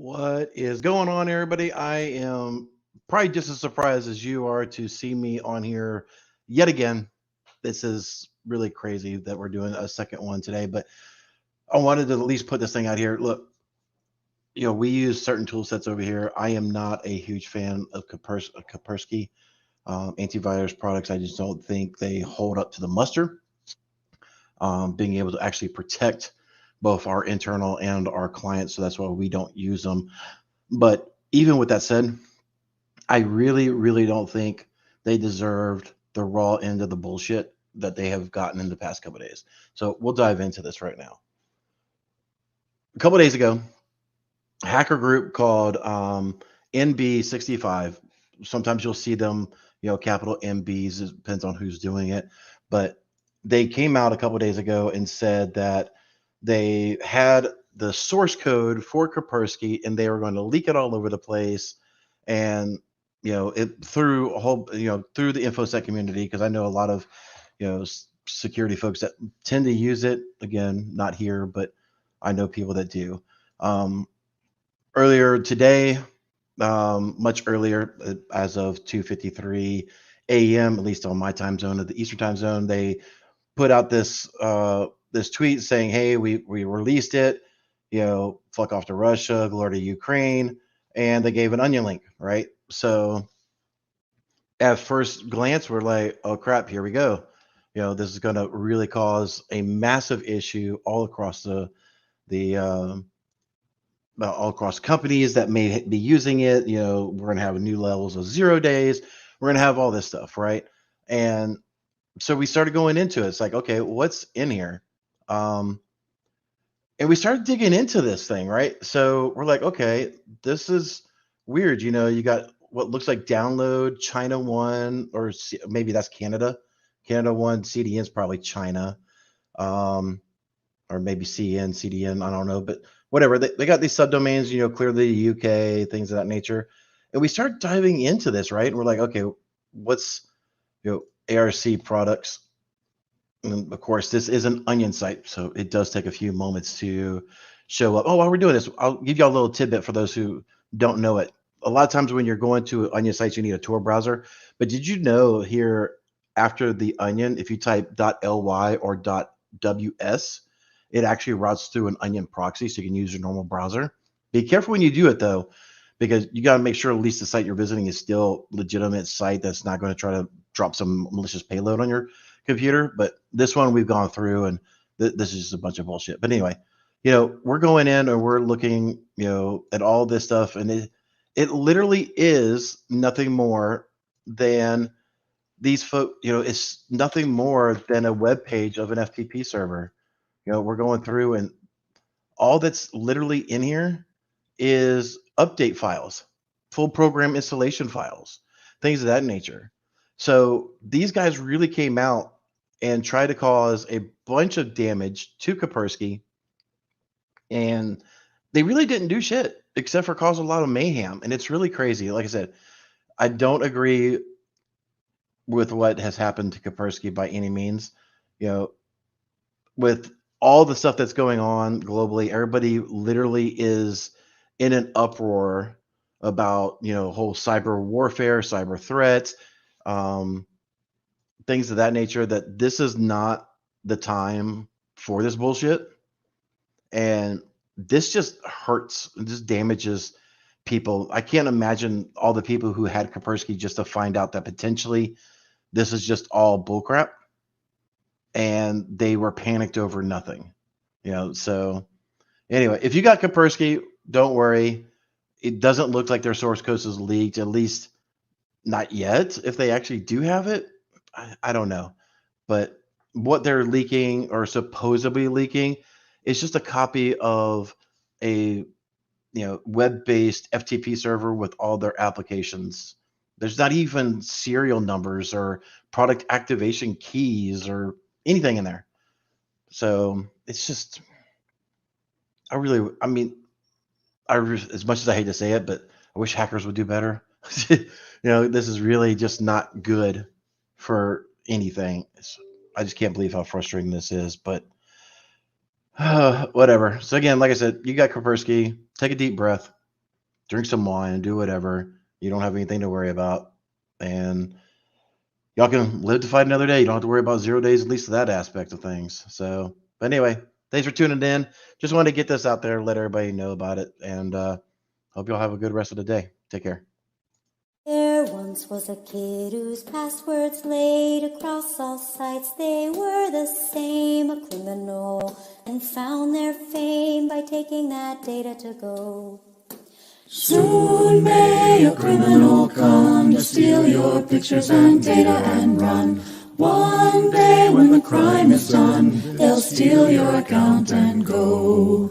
What is going on, everybody? I am probably just as surprised as you are to see me on here yet again. This is really crazy that we're doing a second one today, but I wanted to at least put this thing out here. Look, we use certain tool sets over here. I am not a huge fan of Kaspersky antivirus products. I just don't think they hold up to the muster. Being able to actually protect both our internal and our clients, so that's why we don't use them. But even with that said, I really, really don't think they deserved the raw end of the bullshit that they have gotten in the past couple of days. So we'll dive into this right now. A couple of days ago, a hacker group called nB65. Sometimes you'll see them, capital MBs. It depends on who's doing it. But they came out a couple of days ago and said that they had the source code for Kaspersky and they were going to leak it all over the place. And it through a whole, through the infosec community, because I know a lot of security folks that tend to use it. Again, not here, but I know people that do. Earlier today, much earlier, as of 2:53 a.m., at least on my time zone, at the Eastern time zone, they put out this tweet saying, "Hey, we released it. Fuck off to Russia, glory to Ukraine," and they gave an onion link, right? So at first glance, we're like, "Oh crap, here we go." This is going to really cause a massive issue all across the all across companies that may be using it. We're going to have new levels of 0 days. We're going to have all this stuff, right? And so we started going into it. It's like, okay, what's in here? And we started digging into this thing, right? So we're like, okay, this is weird. You got what looks like download China one, or maybe that's Canada. Canada one, CDN is probably China, or maybe CN, CDN, I don't know, but whatever. They got these subdomains, clearly UK, things of that nature. And we start diving into this, right? And we're like, okay, what's ARC products? And of course, this is an onion site, so it does take a few moments to show up. Oh, while we're doing this, I'll give you a little tidbit for those who don't know it. A lot of times when you're going to onion sites, you need a Tor browser. But did you know here after the onion, if you type .ly or .ws, it actually routes through an onion proxy, so you can use your normal browser. Be careful when you do it though, because you got to make sure at least the site you're visiting is still legitimate site that's not going to try to drop some malicious payload on your computer. But this one we've gone through, and this is just a bunch of bullshit. But anyway, we're going in and we're looking, at all this stuff, and it literally is nothing more than these folks. It's nothing more than a web page of an FTP server. We're going through, and all that's literally in here is update files, full program installation files, things of that nature. So these guys really came out and tried to cause a bunch of damage to Kaspersky, and they really didn't do shit except for cause a lot of mayhem. And it's really crazy. Like I said, I don't agree with what has happened to Kaspersky by any means. With all the stuff that's going on globally, everybody literally is in an uproar about whole cyber warfare, cyber threats, um, things of that nature. That this is not the time for this bullshit, and this just hurts. This damages people. I can't imagine all the people who had Kaspersky just to find out that potentially this is just all bullcrap, and they were panicked over nothing. So anyway, if you got Kaspersky, don't worry. It doesn't look like their source code is leaked, at least not yet. If they actually do have it, I don't know. But what they're leaking or supposedly leaking is just a copy of a web-based FTP server with all their applications. There's not even serial numbers or product activation keys or anything in there. So it's just, I mean, as much as I hate to say it, but I wish hackers would do better. This is really just not good for anything. I just can't believe how frustrating this is, but whatever. So again, like I said, you got Kaspersky, take a deep breath. drink some wine, do whatever. You don't have anything to worry about, and y'all can live to fight another day. You don't have to worry about 0 days, at least to that aspect of things. So, but anyway, thanks for tuning in. Just wanted to get this out there, let everybody know about it, and hope y'all have a good rest of the day. Take care. There once was a kid whose passwords laid across all sites. They were the same, a criminal, and found their fame by taking that data to go. Soon may a criminal come to steal your pictures and data and run. One day when the crime is done, they'll steal your account and go.